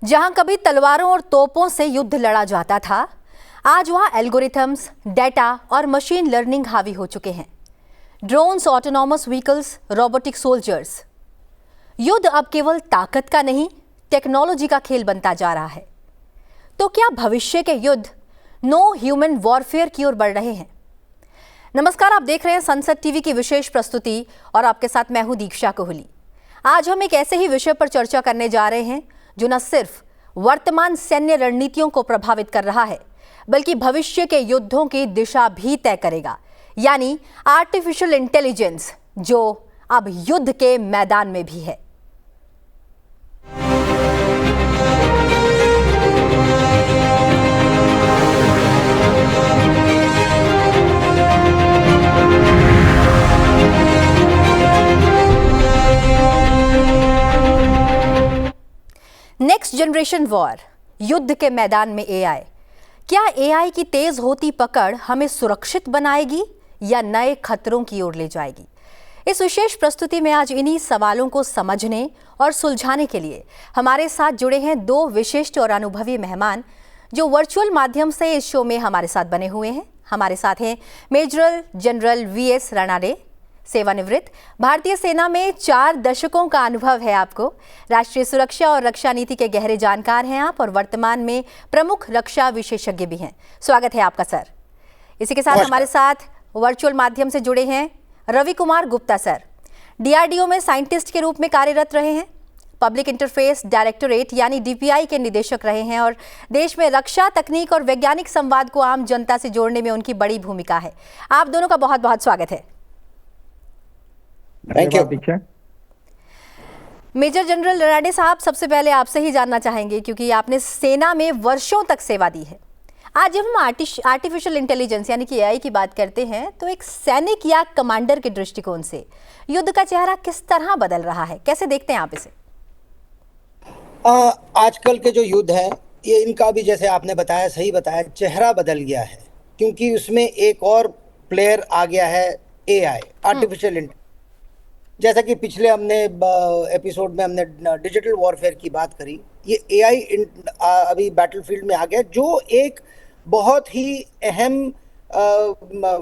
जहां कभी तलवारों और तोपों से युद्ध लड़ा जाता था, आज वहां एल्गोरिथम्स, डेटा और मशीन लर्निंग हावी हो चुके हैं। Drones, autonomous vehicles, robotic soldiers. युद्ध अब केवल ताकत का नहीं, टेक्नोलॉजी का खेल बनता जा रहा है। तो क्या भविष्य के युद्ध नो ह्यूमन वॉरफेयर की ओर बढ़ रहे हैं? नमस्कार, आप देख रहे हैं सनसद टीवी की विशेष प्रस्तुति और आपके साथ मैं हूं दीक्षा कोहली। आज हम एक ऐसे ही विषय पर चर्चा करने जा रहे हैं जो न सिर्फ वर्तमान सैन्य रणनीतियों को प्रभावित कर रहा है, बल्कि भविष्य के युद्धों की दिशा भी तय करेगा, यानी आर्टिफिशियल इंटेलिजेंस, जो अब युद्ध के मैदान में भी है। नेक्स्ट जनरेशन वॉर, युद्ध के मैदान में एआई। क्या एआई की तेज होती पकड़ हमें सुरक्षित बनाएगी या नए खतरों की ओर ले जाएगी? इस विशेष प्रस्तुति में आज इन्हीं सवालों को समझने और सुलझाने के लिए हमारे साथ जुड़े हैं दो विशिष्ट और अनुभवी मेहमान, जो वर्चुअल माध्यम से इस शो में हमारे साथ बने हुए हैं। हमारे साथ हैं मेजर जनरल वीएस राणाडे, सेवानिवृत्त, भारतीय सेना में 4 दशकों का अनुभव है आपको। राष्ट्रीय सुरक्षा और रक्षा नीति के गहरे जानकार हैं आप और वर्तमान में प्रमुख रक्षा विशेषज्ञ भी हैं। स्वागत है आपका सर। इसी के साथ हमारे साथ वर्चुअल माध्यम से जुड़े हैं रवि कुमार गुप्ता सर। डीआरडीओ में साइंटिस्ट के रूप में कार्यरत रहे हैं, पब्लिक इंटरफेस डायरेक्टोरेट यानी डीपीआई के निदेशक रहे हैं और देश में रक्षा तकनीक और वैज्ञानिक संवाद को आम जनता से जोड़ने में उनकी बड़ी भूमिका है। आप दोनों का बहुत बहुत स्वागत है। Thank you. मेजर जनरल राणाडे साहब, सबसे पहले आपसे ही जानना चाहेंगे, क्योंकि आपने सेना में वर्षों तक सेवा दी है। आज जब हम आर्टिफिशियल इंटेलिजेंस यानी कि एआई की बात करते हैं, तो एक सैनिक या कमांडर के दृष्टिकोण से युद्ध का चेहरा किस तरह बदल रहा है? कैसे देखते हैं आप इसे? आजकल के जो युद्ध है, ये इनका भी जैसे आपने बताया, सही बताया, चेहरा बदल गया है, क्योंकि उसमें एक और प्लेयर आ गया है, एआई, आर्टिफिशियल इंटेलिजेंस। जैसा कि पिछले हमने एपिसोड में हमने डिजिटल वॉरफेयर की बात करी, ये एआई अभी बैटलफील्ड में आ गया, जो एक बहुत ही अहम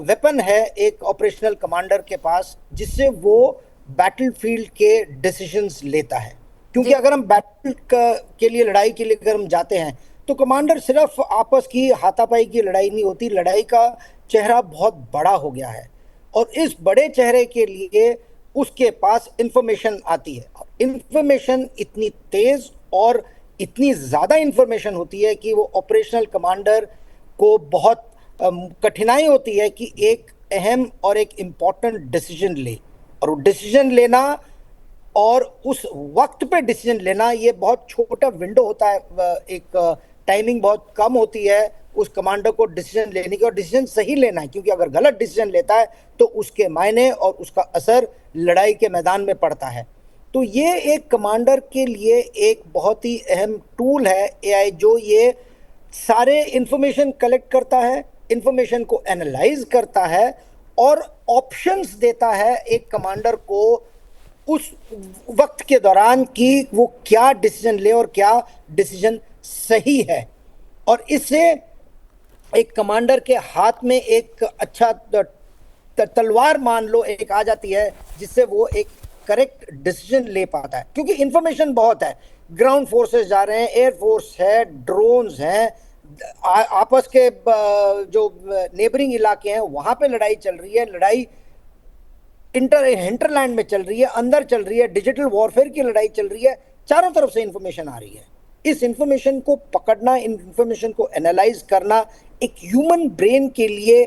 वेपन है एक ऑपरेशनल कमांडर के पास, जिससे वो बैटलफील्ड के डिसीजंस लेता है। क्योंकि अगर हम बैटल के लिए, लड़ाई के लिए अगर हम जाते हैं, तो कमांडर सिर्फ आपस की हाथापाई की लड़ाई नहीं होती, लड़ाई का चेहरा बहुत बड़ा हो गया है और इस बड़े चेहरे के लिए उसके पास इंफॉर्मेशन आती है। इंफॉर्मेशन इतनी तेज और इतनी ज़्यादा इंफॉर्मेशन होती है कि वो ऑपरेशनल कमांडर को बहुत कठिनाई होती है कि एक अहम और एक इम्पॉर्टेंट डिसीजन ले, और वो डिसीजन लेना और उस वक्त पे डिसीजन लेना, ये बहुत छोटा विंडो होता है, एक टाइमिंग बहुत कम होती है उस कमांडर को डिसीजन लेने की, और डिसीजन सही लेना है, क्योंकि अगर गलत डिसीजन लेता है तो उसके मायने और उसका असर लड़ाई के मैदान में पड़ता है। तो ये एक कमांडर के लिए एक बहुत ही अहम टूल है एआई, जो ये सारे इंफॉर्मेशन कलेक्ट करता है, इंफॉर्मेशन को एनालाइज करता है और ऑप्शंस देता है एक कमांडर को उस वक्त के दौरान कि वो क्या डिसीजन ले और क्या डिसीजन सही है। और इससे एक कमांडर के हाथ में एक अच्छा तलवार मान लो एक आ जाती है, जिससे वो एक करेक्ट डिसीजन ले पाता है, क्योंकि इंफॉर्मेशन बहुत है। ग्राउंड फोर्सेस जा रहे हैं, एयर फोर्स है, ड्रोन्स हैं, आपस के जो नेबरिंग इलाके हैं वहां पे लड़ाई चल रही है, लड़ाई हिंटरलैंड में चल रही है, अंदर चल रही है, डिजिटल वॉरफेयर की लड़ाई चल रही है, चारों तरफ से इंफॉर्मेशन आ रही है। इस इंफॉर्मेशन को पकड़ना, इंफॉर्मेशन को एनालाइज करना एक ह्यूमन ब्रेन के लिए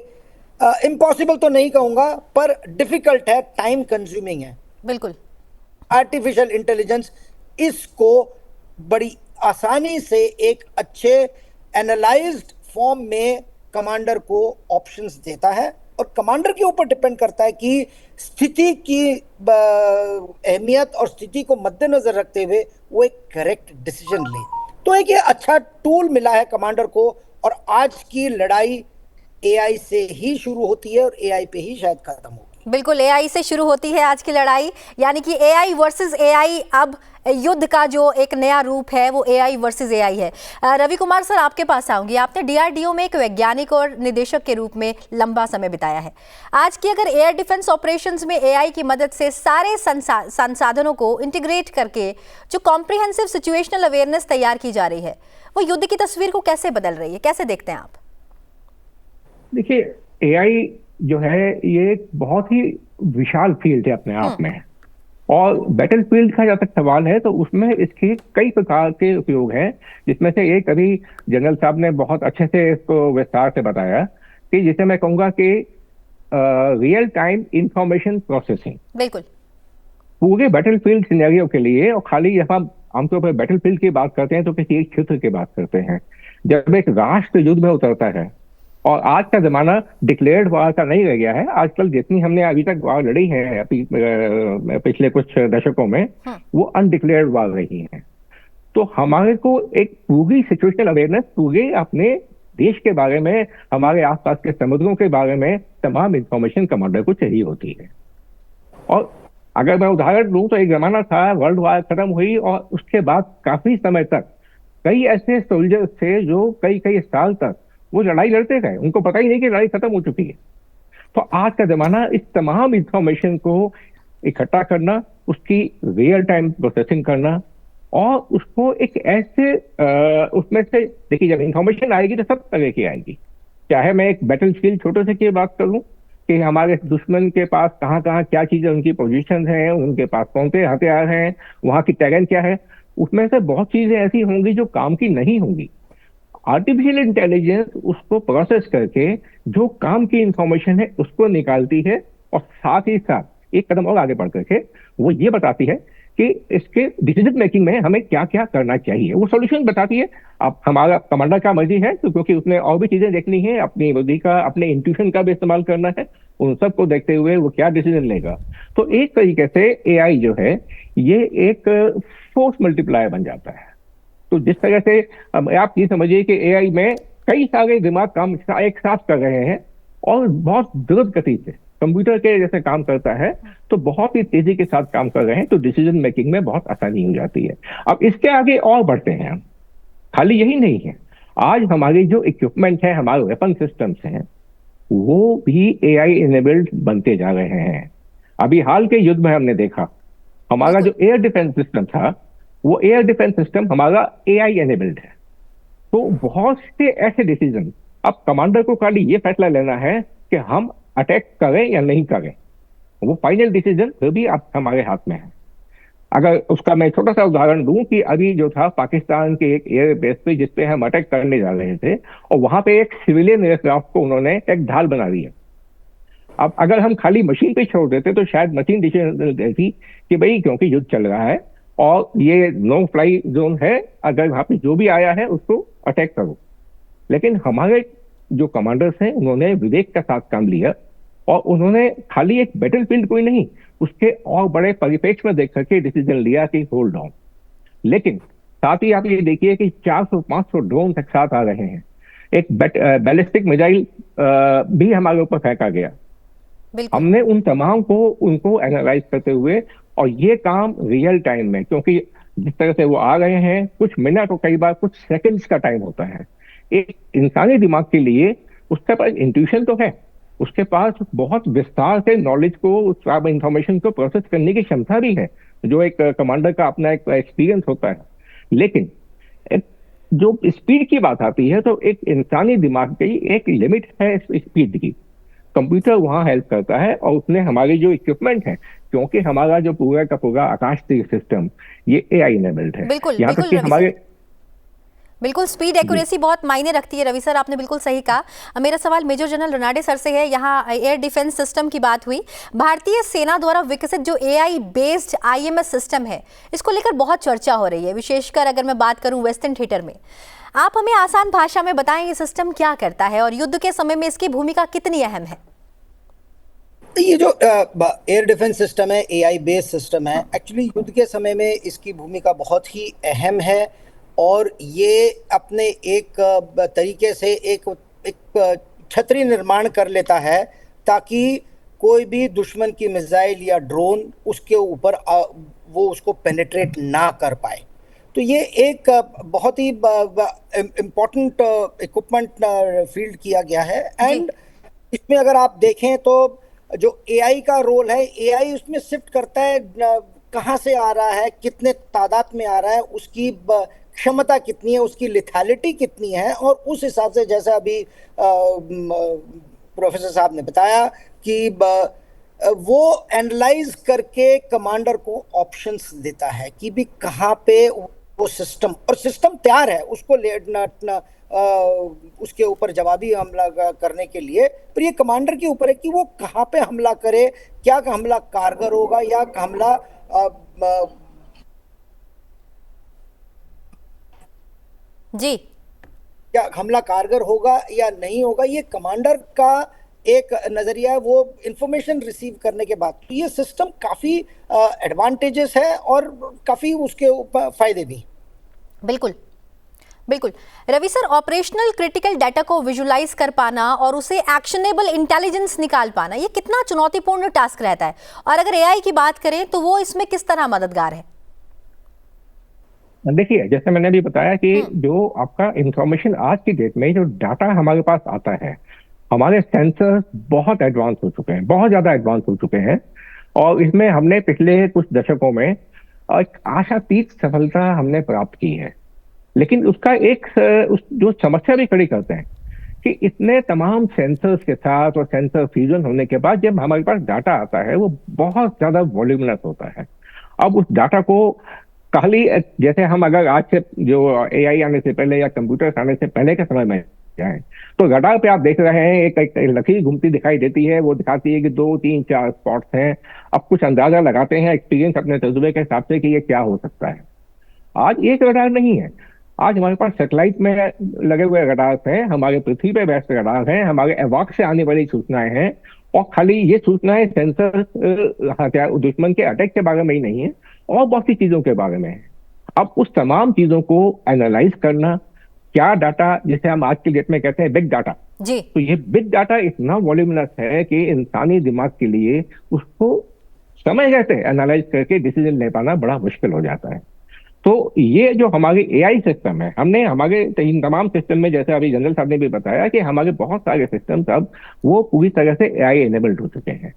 इम्पॉसिबल तो नहीं कहूंगा, पर डिफिकल्ट है, टाइम कंज्यूमिंग है। बिल्कुल। आर्टिफिशियल इंटेलिजेंस इसको बड़ी आसानी से एक अच्छे एनालाइज्ड फॉर्म में कमांडर को ऑप्शंस देता है, और कमांडर के ऊपर डिपेंड करता है कि स्थिति की अहमियत और स्थिति को मद्देनजर रखते हुए वो एक करेक्ट डिसीजन ले। तो एक ये अच्छा टूल मिला है कमांडर को, और आज की लड़ाई एआई से ही शुरू होती है और एआई पे ही शायद खत्म होगी। बिल्कुल, एआई से शुरू होती है आज की लड़ाई, यानी कि एआई वर्सेस एआई अब युद्ध का जो एक नया रूप है वो एआई वर्सेस एआई है। रवि कुमार सर, आपके पास आऊंगी। आपने डीआरडीओ में एक वैज्ञानिक और निदेशक के रूप में लंबा समय बिताया है। आज की अगर एयर डिफेंस ऑपरेशंस में एआई की मदद से सारे संसाधनों को इंटीग्रेट करके जो कॉम्प्रिहेंसिव सिचुएशनल अवेयरनेस तैयार की जा रही है, वो युद्ध की तस्वीर को कैसे बदल रही है, कैसे देखते हैं आप? देखिए, एआई जो है ये एक बहुत ही विशाल फील्ड है अपने आप में, और बैटल फील्ड का जब तक सवाल है तो उसमें इसके कई प्रकार के उपयोग हैं, जिसमें से एक अभी जनरल साहब ने बहुत अच्छे से इसको विस्तार से बताया कि जिसे मैं कहूंगा कि रियल टाइम इंफॉर्मेशन प्रोसेसिंग। बिल्कुल। पूरे बैटल फील्ड सिनेरियो के लिए, और खाली जब हम आमतौर पर बैटल फील्ड की बात करते हैं तो किसी एक क्षेत्र की बात करते हैं। जब एक राष्ट्र युद्ध में उतरता है, और आज का जमाना डिक्लेयर्ड वार का नहीं रह गया है, आजकल जितनी हमने अभी तक वार लड़ी है पिछले कुछ दशकों में, वो अनडिक्लेयर्ड वार रही है। तो हमारे को एक पूरी सिचुएशनल अवेयरनेस, पूरे अपने देश के बारे में, हमारे आसपास के समुद्रों के बारे में तमाम इंफॉर्मेशन कमांडर को चाहिए होती है। और अगर मैं उदाहरण दूं तो एक जमाना था, वर्ल्ड वार खत्म हुई और उसके बाद काफी समय तक कई ऐसे सोल्जर्स थे जो कई कई साल तक वो लड़ाई लड़ते गए, उनको पता ही नहीं कि लड़ाई खत्म हो चुकी है। तो आज का जमाना इस तमाम इंफॉर्मेशन को इकट्ठा करना, उसकी रियल टाइम प्रोसेसिंग करना, और उसको एक ऐसे उसमें से देखिए, जब इंफॉर्मेशन आएगी तो सब तरह की आएगी। चाहे मैं एक बैटल फील्ड छोटे से की बात करूं कि हमारे दुश्मन के पास कहाँ कहाँ क्या चीजें, उनकी पोजीशन है, उनके पास कौन से हथियार हैं, वहां की टैगन क्या है, उसमें से बहुत चीजें ऐसी होंगी जो काम की नहीं होंगी। आर्टिफिशियल इंटेलिजेंस उसको प्रोसेस करके जो काम की इंफॉर्मेशन है उसको निकालती है, और साथ ही साथ एक कदम और आगे बढ़ करके वो ये बताती है कि इसके डिसीजन मेकिंग में हमें क्या क्या करना चाहिए, वो सॉल्यूशन बताती है। अब हमारा कमांडर का मर्जी है, तो क्योंकि उसने और भी चीजें देखनी है, अपनी बुद्धि का, अपने इंट्यूशन का भी इस्तेमाल करना है, उन सबको देखते हुए वो क्या डिसीजन लेगा। तो एक तरीके से एआई जो है ये एक फोर्स मल्टीप्लायर बन जाता है। तो जिस तरह से आप ये समझिए कि एआई में कई सारे दिमाग काम एक साथ कर रहे हैं, और बहुत द्रुत गति से कंप्यूटर के जैसे काम करता है, तो बहुत ही तेजी के साथ काम कर रहे हैं, तो डिसीजन मेकिंग में बहुत आसानी हो जाती है। अब इसके आगे और बढ़ते हैं, खाली यही नहीं है, आज हमारी जो इक्विपमेंट है, हमारे वेपन सिस्टम्स हैं, वो भी एआई इनेबल्ड बनते जा रहे हैं। अभी हाल के युद्ध में हमने देखा, हमारा जो एयर डिफेंस सिस्टम था, वो एयर डिफेंस सिस्टम हमारा एआई एनेबल्ड है। तो बहुत से ऐसे डिसीजन, अब कमांडर को खाली ये फैसला लेना है कि हम अटैक करें या नहीं करें, वो फाइनल डिसीजन फिर भी अब हमारे हाथ में है। अगर उसका मैं छोटा सा उदाहरण दूं कि अभी जो था पाकिस्तान के एक एयर बेस पे जिसपे हम अटैक करने जा रहे थे, और वहां पे एक सिविलियन एयरक्राफ्ट को उन्होंने एक ढाल बना दी है। अब अगर हम खाली मशीन पे छोड़ देते तो शायद मशीन डिसीजन देती कि भाई क्योंकि युद्ध चल रहा है और ये नो फ्लाई जोन है, अगर वहां पे जो भी आया है उसको अटैक करो। लेकिन हमारे जो कमांडर्स हैं उन्होंने विवेक के साथ काम लिया, और उन्होंने खाली एक बैटल फील्ड कोई नहीं, उसके और बड़े परिप्रेक्ष्य में देख करके डिसीजन लिया कि होल्ड ऑन। लेकिन साथ ही आप ये देखिए कि 400-500 ड्रोन एक साथ आ रहे हैं, एक बैलिस्टिक मिसाइल भी हमारे ऊपर फेंका गया। हमने उन तमाम को उनको एनालाइज करते हुए, और ये काम रियल टाइम में, क्योंकि जिस तरह से वो आ रहे हैं, कुछ मिनट और कई बार कुछ सेकंड्स का टाइम होता है। एक इंसानी दिमाग के लिए उसके पास इंट्यूशन तो है, उसके पास बहुत विस्तार से नॉलेज को, उस इंफॉर्मेशन को प्रोसेस करने की क्षमता भी है, जो एक कमांडर का अपना एक एक्सपीरियंस होता है। लेकिन जो स्पीड की बात आती है तो एक इंसानी दिमाग की एक लिमिट है स्पीड की। कंप्यूटर वहां हेल्प करता है, और उसने हमारी जो इक्विपमेंट है, क्योंकि हमारा जो पूरा का पूरा आकाश सिस्टम ये एआई इनेबल्ड है। यहाँ तक कि हमारे बिल्कुल स्पीड एक्यूरेसी बहुत मायने रखती है। रवि सर, आपने बिल्कुल सही कहा। मेरा सवाल मेजर जनरल रनाडे सर से है। यहाँ एयर डिफेंस सिस्टम की बात हुई, भारतीय सेना द्वारा विकसित जो एआई बेस्ड आईएमएस सिस्टम है, इसको लेकर बहुत चर्चा हो रही है, विशेषकर अगर मैं बात करूं वेस्टर्न थिएटर में। आप हमें आसान भाषा में बताएं ये सिस्टम क्या करता है और युद्ध के समय में इसकी भूमिका कितनी अहम है? ये जो एयर डिफेंस सिस्टम है, एआई बेस्ड सिस्टम है, एक्चुअली युद्ध के समय में इसकी भूमिका बहुत ही अहम है, और ये अपने एक तरीके से एक छतरी निर्माण कर लेता है, ताकि कोई भी दुश्मन की मिसाइल या ड्रोन उसके ऊपर वो उसको पेनिट्रेट ना कर पाए। तो ये एक बहुत ही इम्पोर्टेंट इक्विपमेंट फील्ड किया गया है। एंड इसमें अगर आप देखें तो जो एआई का रोल है, एआई उसमें शिफ्ट करता है कहाँ से आ रहा है, कितने तादाद में आ रहा है, उसकी क्षमता कितनी है, उसकी लिथैलिटी कितनी है, और उस हिसाब से जैसा अभी प्रोफेसर साहब ने बताया कि वो एनालाइज करके कमांडर को ऑप्शंस देता है कि भी कहाँ पे वो सिस्टम, और सिस्टम तैयार है उसको उसके ऊपर जवाबी हमला करने के लिए, पर ये कमांडर के ऊपर है कि वो कहाँ पे हमला करे, क्या हमला कारगर होगा या हमला जी क्या हमला कारगर होगा या नहीं होगा। ये कमांडर का एक नजरिया है वो इंफॉर्मेशन रिसीव करने के बाद। तो ये सिस्टम काफी एडवांटेजेस है और काफी उसके ऊपर फायदे भी। बिल्कुल बिल्कुल Ravi sir, operational critical data को विजुलाइज कर पाना और उसे एक्शनेबल इंटेलिजेंस निकाल पाना, ये कितना चुनौतीपूर्ण टास्क रहता है, और अगर एआई की बात करें तो वो इसमें किस तरह मददगार है? देखिए, जैसे मैंने अभी बताया कि जो आपका इंफॉर्मेशन आज की डेट में जो डाटा हमारे पास आता है, हमारे सेंसर्स बहुत एडवांस हो चुके हैं, बहुत ज्यादा एडवांस हो चुके हैं, और इसमें हमने पिछले कुछ दशकों में एक आशातीत सफलता हमने प्राप्त की है। लेकिन उसका एक जो समस्या भी खड़ी करते हैं कि इतने तमाम सेंसर्स के साथ और सेंसर फ्यूजन होने के बाद जब हमारे पास डाटा आता है वो बहुत ज्यादा वॉल्यूमिनस होता है। अब उस डाटा को खाली, जैसे हम अगर आज से जो एआई आने से पहले या कंप्यूटर आने से पहले के समय में जाएं तो रडार पे आप देख रहे हैं एक लकीर घूमती दिखाई देती है, वो दिखाती है कि 2, 3, 4 स्पॉट्स हैं। अब कुछ अंदाजा लगाते हैं एक्सपीरियंस अपने तजुर्बे के हिसाब से कि ये क्या हो सकता है। आज एक रडार नहीं है, आज हमारे पास सैटेलाइट में लगे हुए रडार्स हैं, हमारे पृथ्वी पे बैठे रडार हैं, हमारे एवॉक से आने वाली सूचनाएं हैं, और खाली ये सूचनाएं सेंसर दुश्मन के अटैक के बारे में ही नहीं है, और बहुत सी चीजों के बारे में है। अब उस तमाम चीजों को एनालाइज करना, क्या डाटा, जिसे हम आज के डेट में कहते हैं बिग डाटा जी, तो ये बिग डाटा इतना वॉल्यूमिनस है कि इंसानी दिमाग के लिए उसको समय रहते एनालाइज करके डिसीजन ले पाना बड़ा मुश्किल हो जाता है। तो ये जो हमारी एआई सिस्टम है, हमने हमारे इन तमाम सिस्टम में, जैसे अभी जनरल साहब ने भी बताया कि हमारे बहुत सारे सिस्टम्स अब वो पूरी तरह से एआई एनेबल्ड हो चुके हैं।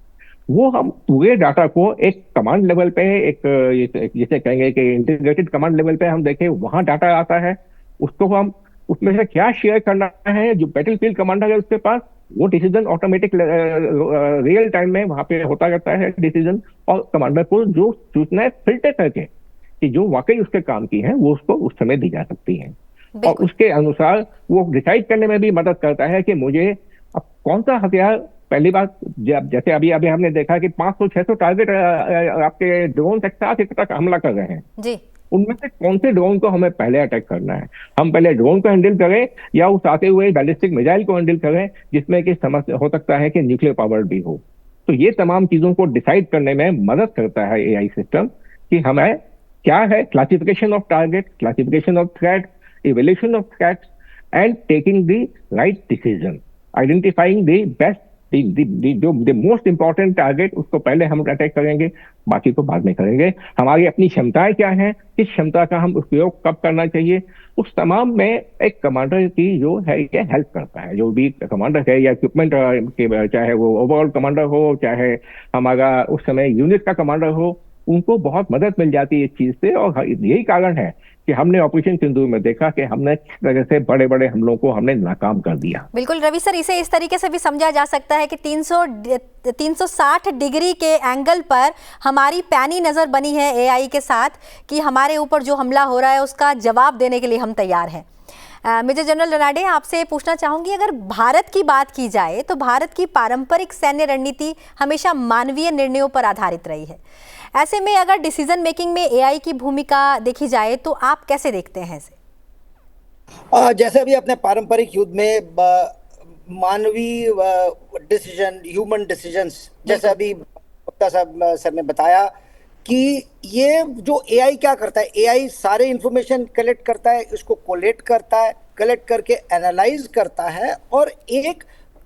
वो हम पूरे डाटा को एक कमांड लेवल पे, एक जिसे कहेंगे कि इंटीग्रेटेड कमांड लेवल पे हम देखें, वहां डाटा आता है, उसको हम उसमें से क्या शेयर करना है, जो बैटलफील्ड कमांडर है उसके पास वो डिसीजन ऑटोमेटिक रियल टाइम में वहां पे होता रहता है डिसीजन, और कमांडर को जो सूचनाएं फिल्टर करके कि जो वाकई उसके काम की है वो उसको उस समय दी जा सकती है, और उसके अनुसार वो डिसाइड करने में भी मदद करता है कि मुझे अब कौन सा हथियार। पहली बात, जैसे अभी अभी हमने देखा कि 500-600 टारगेट आपके ड्रोन एक साथ हमला कर रहे हैं जी, उनमें से कौन से ड्रोन को हमें पहले अटैक करना है, हम पहले ड्रोन को हैंडल करें या उस आते हुए बैलिस्टिक मिसाइल को हैंडल करें जिसमें कि समस्या हो सकता है कि न्यूक्लियर पावर्ड भी हो। तो ये तमाम चीजों को डिसाइड करने में मदद करता है एआई सिस्टम कि हमें क्या है classification of target, classification of threat, evaluation of threats, and taking the right decision, identifying the best, जो मोस्ट इंपॉर्टेंट टारगेट उसको पहले हम अटैक करेंगे, बाकी को बाद में करेंगे। हमारी अपनी क्षमताएं क्या हैं, किस क्षमता का हम उपयोग कब करना चाहिए, उस तमाम में एक कमांडर की जो है ये हेल्प करता है। जो भी कमांडर है या इक्विपमेंट के, चाहे वो ओवरऑल कमांडर हो, चाहे हमारा उस समय यूनिट का कमांडर हो, उनको बहुत मदद मिल जाती है इस चीज से। और यही कारण है कि हमने ऑपरेशन सिंदूर में देखा कि हमने किस तरह से बड़े बड़े हमलों को हमने नाकाम कर दिया। बिल्कुल रवि सर, इसे इस तरीके से भी समझा जा सकता है कि 360 डिग्री के एंगल पर हमारी पैनी नजर बनी है एआई के साथ कि हमारे ऊपर जो हमला हो रहा है उसका जवाब देने के लिए हम तैयार हैं। मेजर जनरल रनाडे, आपसे पूछना चाहूंगी, अगर भारत की बात की जाए तो भारत की पारंपरिक सैन्य रणनीति हमेशा मानवीय निर्णयों पर आधारित रही है। ऐसे में अगर डिसीजन मेकिंग में एआई की भूमिका देखी जाए तो आप कैसे देखते हैं इसे? जैसे अभी अपने पारंपरिक युद्ध में मानवीय डिसीजन, ह्यूमन डिसीजंस, जैसे अभी गुप्ता साहब सर ने बताया कि ये जो एआई क्या करता है, एआई सारे इंफॉर्मेशन कलेक्ट करता है, इसको कोलेट करता है, कलेक्ट करके एनालाइज करता है और एक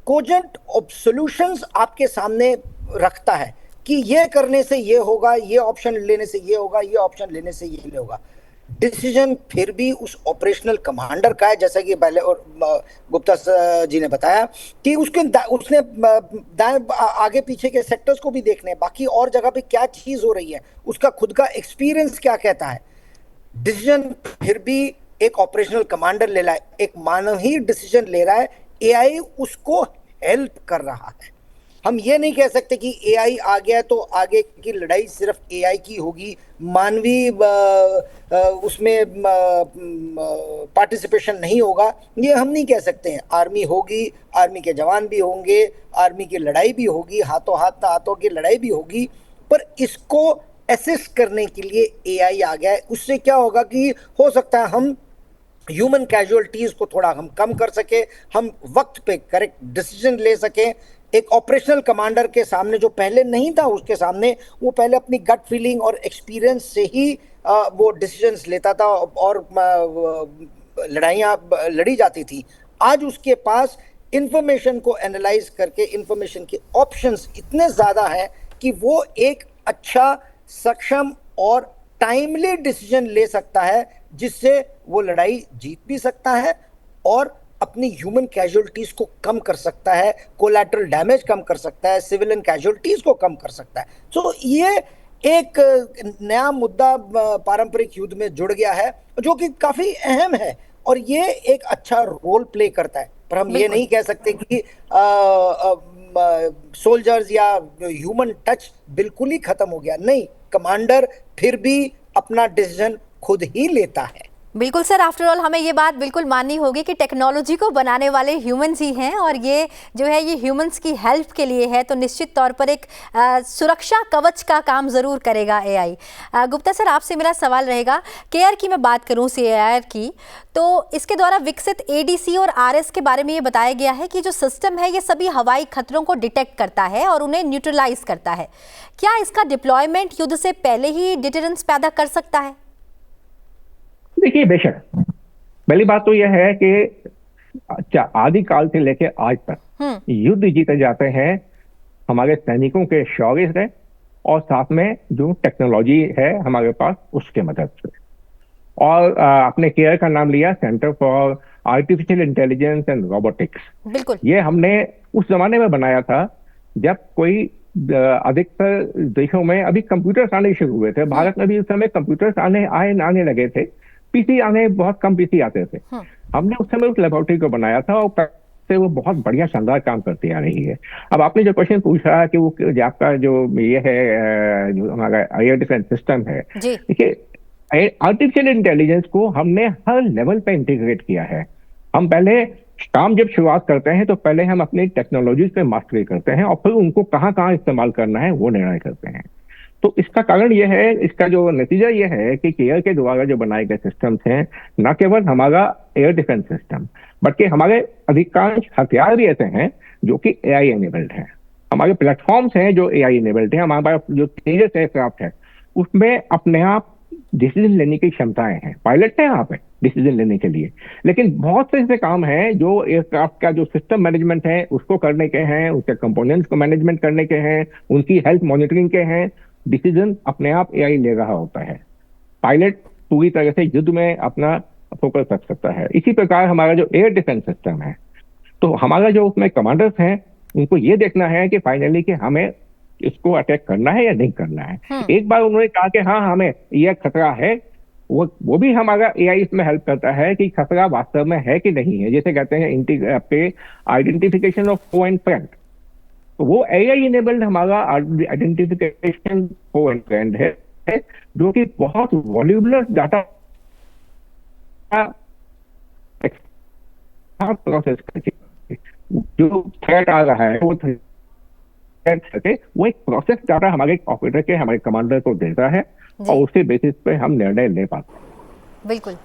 कोजेंट ऑफ सॉल्यूशंस आपके सामने रखता है कि ये करने से ये होगा, ये ऑप्शन लेने से ये होगा, ये ऑप्शन लेने से ये होगा। डिसीजन फिर भी उस ऑपरेशनल कमांडर का है, जैसा कि पहले और गुप्ता जी ने बताया कि उसने दाएं आगे पीछे के सेक्टर्स को भी देखने हैं, बाकी और जगह पे क्या चीज हो रही है, उसका खुद का एक्सपीरियंस क्या कहता है। डिसीजन फिर भी एक ऑपरेशनल कमांडर ले रहा है, एक मानव ही डिसीजन ले रहा है, एआई उसको हेल्प कर रहा है। हम ये नहीं कह सकते कि एआई आ गया तो आगे की लड़ाई सिर्फ एआई की होगी, मानवीय उसमें पार्टिसिपेशन नहीं होगा, ये हम नहीं कह सकते हैं। आर्मी होगी, आर्मी के जवान भी होंगे, आर्मी की लड़ाई भी होगी, हाथों हाथों की लड़ाई भी होगी, पर इसको असिस्ट करने के लिए एआई आ गया है। उससे क्या होगा कि हो सकता है हम ह्यूमन कैजुअलिटीज को थोड़ा हम कम कर सके, हम वक्त पे करेक्ट डिसीजन ले सकें। एक ऑपरेशनल कमांडर के सामने जो पहले नहीं था, उसके सामने वो पहले अपनी गट फीलिंग और एक्सपीरियंस से ही वो डिसीजंस लेता था और लड़ाइयाँ लड़ी जाती थी। आज उसके पास इंफॉर्मेशन को एनालाइज करके इंफॉर्मेशन के ऑप्शंस इतने ज़्यादा हैं कि वो एक अच्छा, सक्षम और टाइमली डिसीजन ले सकता है, जिससे वो लड़ाई जीत भी सकता है और अपनी ह्यूमन कैजुअलिटीज को कम कर सकता है, कोलैटरल डैमेज कम कर सकता है, सिविलियन कैजुअलिटीज को कम कर सकता है। सो ये एक नया मुद्दा पारंपरिक युद्ध में जुड़ गया है, जो कि काफी अहम है और ये एक अच्छा रोल प्ले करता है। पर हम ये नहीं कह सकते कि सोल्जर्स या ह्यूमन टच बिल्कुल ही खत्म हो गया। नहीं, कमांडर फिर भी अपना डिसीजन खुद ही लेता है। बिल्कुल सर, आफ्टर ऑल हमें ये बात बिल्कुल माननी होगी कि टेक्नोलॉजी को बनाने वाले ह्यूमंस ही हैं और ये जो है ये ह्यूमंस की हेल्प के लिए है, तो निश्चित तौर पर एक सुरक्षा कवच का काम ज़रूर करेगा एआई। गुप्ता सर, आपसे मेरा सवाल रहेगा, केयर की मैं बात करूं सीएआर की, तो इसके द्वारा विकसित एडीसी और आरएस के बारे में ये बताया गया है कि जो सिस्टम है ये सभी हवाई खतरों को डिटेक्ट करता है और उन्हें न्यूट्रलाइज करता है। क्या इसका डिप्लॉयमेंट युद्ध से पहले ही डिटरेंस पैदा कर सकता है? देखिए, बेशक पहली बात तो यह है कि आदिकाल से लेकर आज तक युद्ध जीते जाते हैं हमारे सैनिकों के शौर्य से और साथ में जो टेक्नोलॉजी है हमारे पास उसके मदद से। और आपने केयर का नाम लिया, centre for artificial intelligence and robotics. बिल्कुल, ये हमने उस जमाने में बनाया था जब कोई अधिकतर देशों में अभी कंप्यूटर्स आने शुरू हुए थे। भारत में भी उस समय कंप्यूटर्स आने लगे थे, पीसी आने बहुत कम पीसी आते थे। हमने उस समय उस लेबोरेटरी को बनाया था और से वो बहुत बढ़िया शानदार काम करती आ रही है। अब आपने जो क्वेश्चन पूछा कि वो आपका जो ये है जो हमारा एयर डिफेंस सिस्टम है, देखिए आर्टिफिशियल इंटेलिजेंस को हमने हर लेवल पे इंटीग्रेट किया है। हम पहले काम जब शुरुआत करते हैं तो पहले हम अपनी टेक्नोलॉजीज पे मास्टरी करते हैं और फिर उनको कहाँ कहाँ इस्तेमाल करना है वो निर्णय करते हैं। तो इसका कारण यह है, इसका जो नतीजा यह है कि केयर के द्वारा जो बनाए गए सिस्टम्स हैं, न केवल हमारा एयर डिफेंस सिस्टम बल्कि हमारे अधिकांश हथियार भी ऐसे हैं जो कि एआई एनेबल्ड हैं। हमारे प्लेटफॉर्म्स हैं जो एआई एनेबल्ड हैं। हमारे पास जो तेजस एयरक्राफ्ट है उसमें अपने आप डिसीजन लेने की क्षमताएं हैं। पायलट है यहाँ पे डिसीजन लेने के लिए, लेकिन बहुत से ऐसे काम हैं जो एयरक्राफ्ट का जो सिस्टम मैनेजमेंट है उसको करने के हैं, उसके कंपोनेंट्स को मैनेजमेंट करने के हैं, उनकी हेल्थ मॉनिटरिंग के हैं। डिसीजन अपने आप एआई ले रहा होता है। पायलट पूरी तरह से युद्ध में अपना फोकस रख सकता है। इसी प्रकार हमारा जो एयर डिफेंस सिस्टम है, तो हमारा जो उसमें कमांडर्स हैं उनको ये देखना है कि फाइनली कि हमें इसको अटैक करना है या नहीं करना है। एक बार उन्होंने कहा कि हाँ हमें यह खतरा है, वो भी हमारा एआई इसमें हेल्प करता है कि खतरा वास्तव में है कि नहीं है। जैसे कहते हैं आपके identification of foe and friend, तो वो एआई इनेबल्ड हमारा आइडेंटिफिकेशन फो एंड फ्रेंड है, जो कि बहुत वॉल्यूबुलर डाटा प्रोसेस करके जो थ्रेट आ रहा है वो एक प्रोसेस डाटा हमारे ऑपरेटर के, हमारे कमांडर को देता है और उसके बेसिस पे हम निर्णय ले पाते हैं। बिल्कुल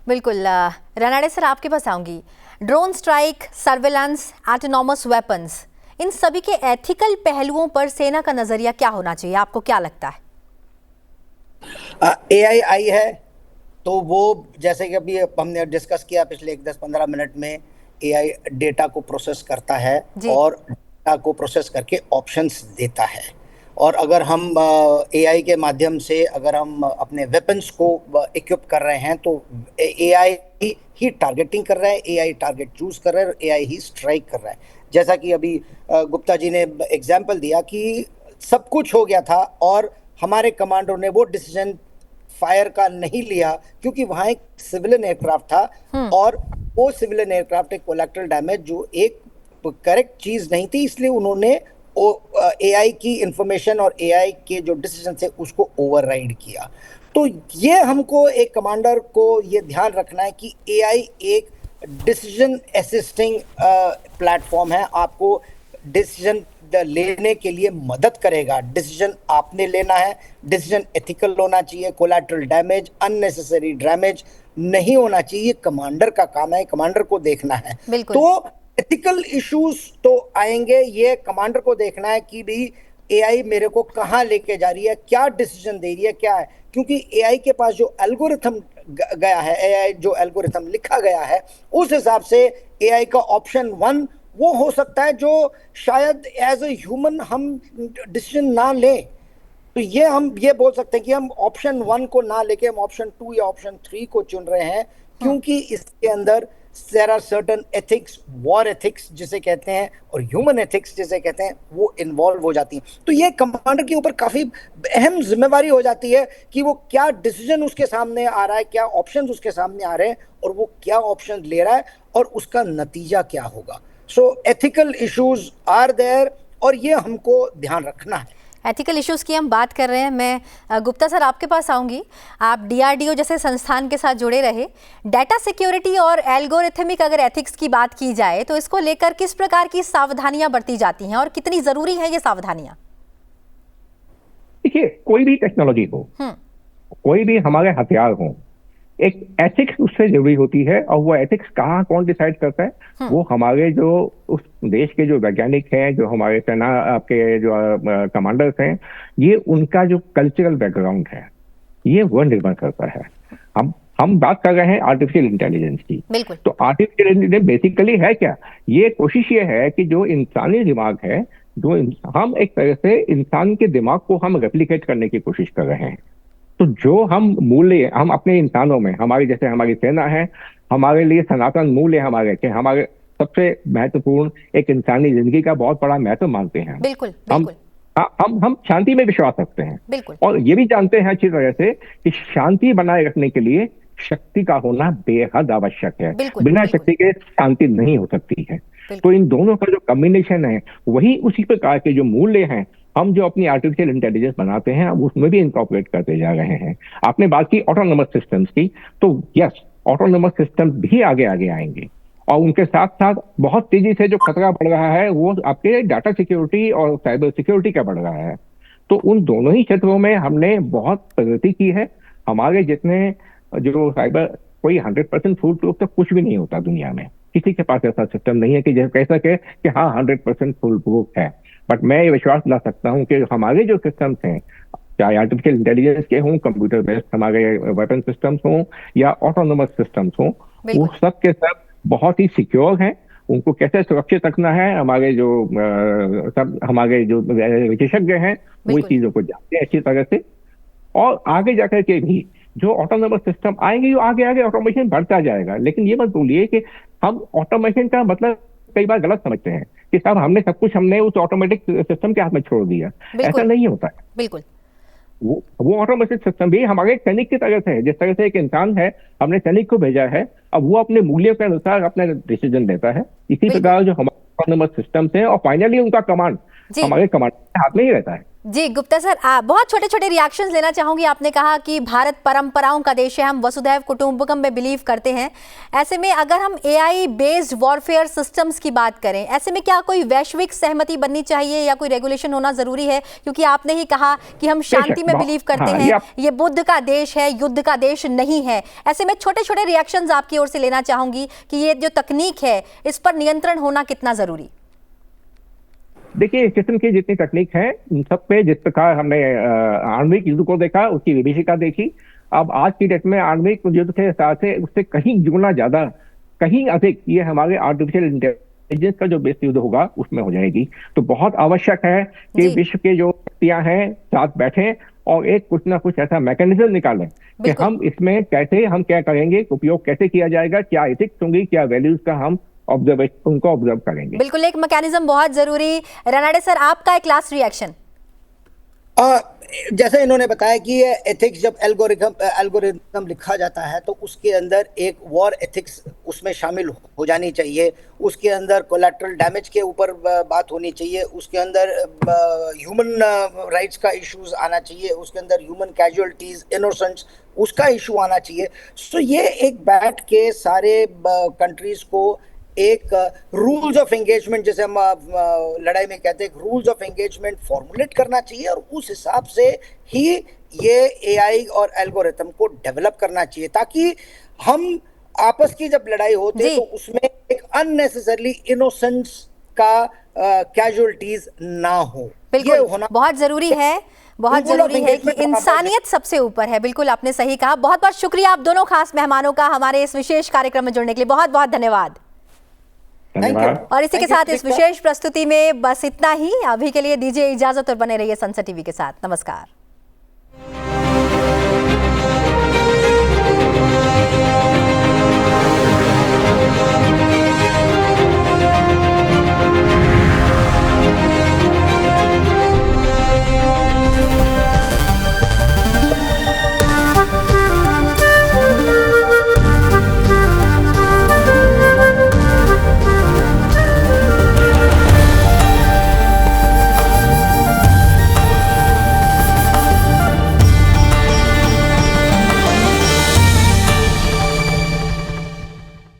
बिल्कुल। रानाडे सर, आपके पास आऊंगी। Drone strike, surveillance, autonomous weapons, इन सभी के एथिकल पहलुओं पर सेना का नजरिया क्या होना चाहिए? आपको क्या लगता है? एआई आई है तो वो जैसे कि अभी हमने डिस्कस किया पिछले 10-15 मिनट में, एआई डेटा को प्रोसेस करता है और डेटा को प्रोसेस करके ऑप्शंस देता है। और अगर हम एआई के माध्यम से अगर हम अपने वेपन्स को इक्विप कर रहे हैं तो एआई ही टारगेटिंग कर रहा है, एआई टारगेट चूज कर रहा है और एआई ही स्ट्राइक कर रहा है। जैसा कि अभी गुप्ता जी ने एग्जाम्पल दिया कि सब कुछ हो गया था और हमारे कमांडो ने वो डिसीजन फायर का नहीं लिया क्योंकि वहां एक सिविलियन एयरक्राफ्ट था और वो सिविलियन एयरक्राफ्ट एक कोलैटरल डैमेज जो एक करेक्ट चीज नहीं थी, इसलिए उन्होंने एआई की इंफॉर्मेशन और एआई के जो डिसीजन थे उसको ओवरराइड किया। तो ये हमको एक कमांडर को ये ध्यान रखना है कि एआई एक डिसीजन असिस्टिंग प्लेटफॉर्म है, आपको डिसीजन लेने के लिए मदद करेगा। डिसीजन आपने लेना है, डिसीजन एथिकल होना चाहिए, कोलैटरल डैमेज, अननेसेसरी डैमेज नहीं होना चाहिए। कमांडर का काम है, कमांडर को देखना है। तो एथिकल इश्यूज तो आएंगे, ये कमांडर को देखना है कि भी एआई मेरे को कहाँ लेके जा रही है, क्या डिसीजन दे रही है, क्या है। क्योंकि एआई के पास जो एल्गोरिथम गया है, एआई जो एल्गोरिथम लिखा गया है, उस हिसाब से एआई का ऑप्शन 1 वो हो सकता है जो शायद एज ए ह्यूमन हम डिसीजन ना लें। तो ये हम ये बोल सकते हैं कि हम ऑप्शन 1 को ना लेके हम ऑप्शन 2 या ऑप्शन 3 को चुन रहे हैं, क्योंकि इसके अंदर there are certain ethics, war ethics जिसे कहते हैं और human ethics जिसे कहते हैं, वो इन्वॉल्व हो जाती हैं। तो ये कमांडर के ऊपर काफी अहम जिम्मेवारी हो जाती है कि वो क्या डिसीजन उसके सामने आ रहा है, क्या ऑप्शंस उसके सामने आ रहे हैं और वो क्या ऑप्शन ले रहा है और उसका नतीजा क्या होगा। सो एथिकल इश्यूज आर देयर और ये हमको ध्यान रखना है। एथिकल इश्यूज़ की हम बात कर रहे हैं। मैं गुप्ता सर आपके पास आऊँगी। आप डीआरडीओ जैसे संस्थान के साथ जुड़े रहे। डाटा सिक्योरिटी और एल्गोरिथमिक अगर एथिक्स की बात की जाए तो इसको लेकर किस प्रकार की सावधानियां बरती जाती हैं और कितनी ज़रूरी है ये सावधानियां? देखिए, कोई भी टेक्नोलॉजी हो, कोई भी हमारे हथियार हो, एक एथिक्स उससे जरूरी होती है। और वो एथिक्स कहाँ कौन डिसाइड करता है? वो हमारे जो उस देश के जो वैज्ञानिक हैं, जो हमारे सेना आपके जो कमांडर्स हैं, ये उनका जो कल्चरल बैकग्राउंड है, ये वो निर्भर करता है। हम बात कर रहे हैं आर्टिफिशियल इंटेलिजेंस की। तो आर्टिफिशियल इंटेलिजेंस बेसिकली है क्या? ये कोशिश ये है कि जो इंसानी दिमाग है, जो हम एक तरह से इंसान के दिमाग को हम रेप्लिकेट करने की कोशिश कर रहे हैं। तो जो हम मूल्य हम अपने इंसानों में, हमारी जैसे हमारी सेना है, हमारे लिए सनातन मूल्य हमारे के हमारे सबसे महत्वपूर्ण एक इंसानी जिंदगी का बहुत बड़ा महत्व मानते हैं। बिल्कुल, हम शांति में विश्वास रखते हैं। बिल्कुल। और ये भी जानते हैं अच्छी तरह से कि शांति बनाए रखने के लिए शक्ति का होना बेहद आवश्यक है। बिना शक्ति के शांति नहीं हो सकती है। तो इन दोनों का जो कॉम्बिनेशन है, वही उसी प्रकार के जो मूल्य हैं, हम जो अपनी आर्टिफिशियल इंटेलिजेंस बनाते हैं, अब उसमें भी इनकॉर्पोरेट करते जा रहे हैं। आपने बात की ऑटोनोमस सिस्टम्स की, तो यस, ऑटोनोमस सिस्टम भी आगे आगे आएंगे और उनके साथ साथ बहुत तेजी से जो खतरा बढ़ रहा है वो आपके डाटा सिक्योरिटी और साइबर सिक्योरिटी का बढ़ रहा है। तो उन दोनों ही क्षेत्रों में हमने बहुत प्रगति की है। हमारे जितने जो साइबर, कोई 100% फुल प्रूफ तो कुछ भी नहीं होता दुनिया में, किसी के पास ऐसा सिस्टम नहीं है कि जैसे कह सके कि हाँ 100% फुल प्रूफ है। बट मैं ये विश्वास ला सकता हूँ कि हमारे जो सिस्टम्स हैं, चाहे आर्टिफिशियल इंटेलिजेंस के हों, कंप्यूटर बेस्ड हमारे वेपन सिस्टम्स हों या ऑटोनोमस सिस्टम्स हों, वो सब के सब बहुत ही सिक्योर हैं। उनको कैसे सुरक्षित रखना है, हमारे जो सब हमारे जो विशेषज्ञ हैं वो चीजों को जानते हैं अच्छी तरह से। और आगे जाकर के भी जो ऑटोनोमस सिस्टम आएंगे, जो आगे आगे ऑटोमेशन बढ़ता जाएगा। लेकिन ये मत भूलिए कि हम ऑटोमेशन का मतलब कई बार गलत समझते हैं कि साहब हमने सब कुछ हमने उस ऑटोमेटिक सिस्टम के हाथ में छोड़ दिया। ऐसा नहीं होता है। बिल्कुल। वो ऑटोमेटिक सिस्टम भी हमारे सैनिक की तरह से है। जिस तरह से एक इंसान है, हमने सैनिक को भेजा है, अब वो अपने मूल्यों के अनुसार अपना डिसीजन लेता है। इसी प्रकार जो हमारे ऑटोनोमस सिस्टम्स हैं और फाइनली उनका कमांड हमारे कमांड के हाथ में ही रहता है। जी गुप्ता सर, बहुत छोटे छोटे रिएक्शंस लेना चाहूंगी। आपने कहा कि भारत परंपराओं का देश है, हम वसुधैव कुटुंबकम में बिलीव करते हैं। ऐसे में अगर हम एआई बेस्ड वॉरफेयर सिस्टम्स की बात करें, ऐसे में क्या कोई वैश्विक सहमति बननी चाहिए या कोई रेगुलेशन होना जरूरी है? क्योंकि आपने ही कहा कि हम शांति में बिलीव करते हैं, ये बुद्ध का देश है, युद्ध का देश नहीं है। ऐसे में छोटे छोटे रिएक्शंस आपकी ओर से लेना चाहूंगी कि ये जो तकनीक है, इस पर नियंत्रण होना कितना जरूरी? देखिए, इस किस्म की जितनी तकनीक है, उन सब पे जिस प्रकार हमने आणविक युद्ध को देखा, उसकी विभीषिका देखी। अब आज की डेट में आणविक युद्ध के साथ से उससे कहीं गुना ज्यादा, कहीं अधिक ये हमारे आर्टिफिशियल इंटेलिजेंस इंटेलिजेंस का जो बेस युद्ध होगा उसमें हो जाएगी। तो बहुत आवश्यक है कि जी। विश्व के जो शक्तियां हैं साथ बैठें और एक कुछ ना कुछ ऐसा मैकेनिज्म निकालें कि बिल्कुल। हम इसमें कैसे हम क्या करेंगे, उपयोग कैसे किया जाएगा, क्या एथिक्स होंगी, क्या वैल्यूज का हम उनको ऑब्जर्व करेंगे। बिल्कुल, एक मैकेनिज्म बहुत जरूरी। रानाडे सर, आपका एक लास्ट रिएक्शन। जैसे इन्होंने बताया कि ये एथिक्स, जब एल्गोरिथम लिखा जाता है तो उसके अंदर एक वॉर एथिक्स उसमें शामिल हो जानी चाहिए, उसके अंदर कोलैटरल डैमेज के ऊपर बात होनी चाहिए, उसके अंदर ह्यूमन राइट्स का इश्यूज आना चाहिए, उसके अंदर ह्यूमन कैजुअलिटीज, इनोसेंस, उसका इशू आना चाहिए। सो ये एक बैठ के सारे कंट्रीज को एक रूल्स ऑफ एंगेजमेंट, जैसे हम लड़ाई में कहते हैं, रूल्स ऑफ एंगेजमेंट फॉर्मुलेट करना चाहिए और उस हिसाब से ही ये एआई और एल्गोरिथम को डेवलप करना चाहिए, ताकि हम आपस की जब लड़ाई होती है जी। तो उसमें एक अननेसेसरली इनोसेंस का कैजुअलिटीज ना हो। ये बिल्कुल, होना बहुत जरूरी है, बहुत Rule of जरूरी है कि engagement हमारा इंसानियत सबसे ऊपर है। बिल्कुल, आपने सही कहा। बहुत बहुत शुक्रिया आप दोनों खास मेहमानों का हमारे इस विशेष कार्यक्रम में जुड़ने के लिए। बहुत बहुत धन्यवाद। धन्यवाद। और इसी के साथ इस विशेष प्रस्तुति में बस इतना ही। अभी के लिए दीजिए इजाजत और बने रहिए संसद टीवी के साथ। नमस्कार।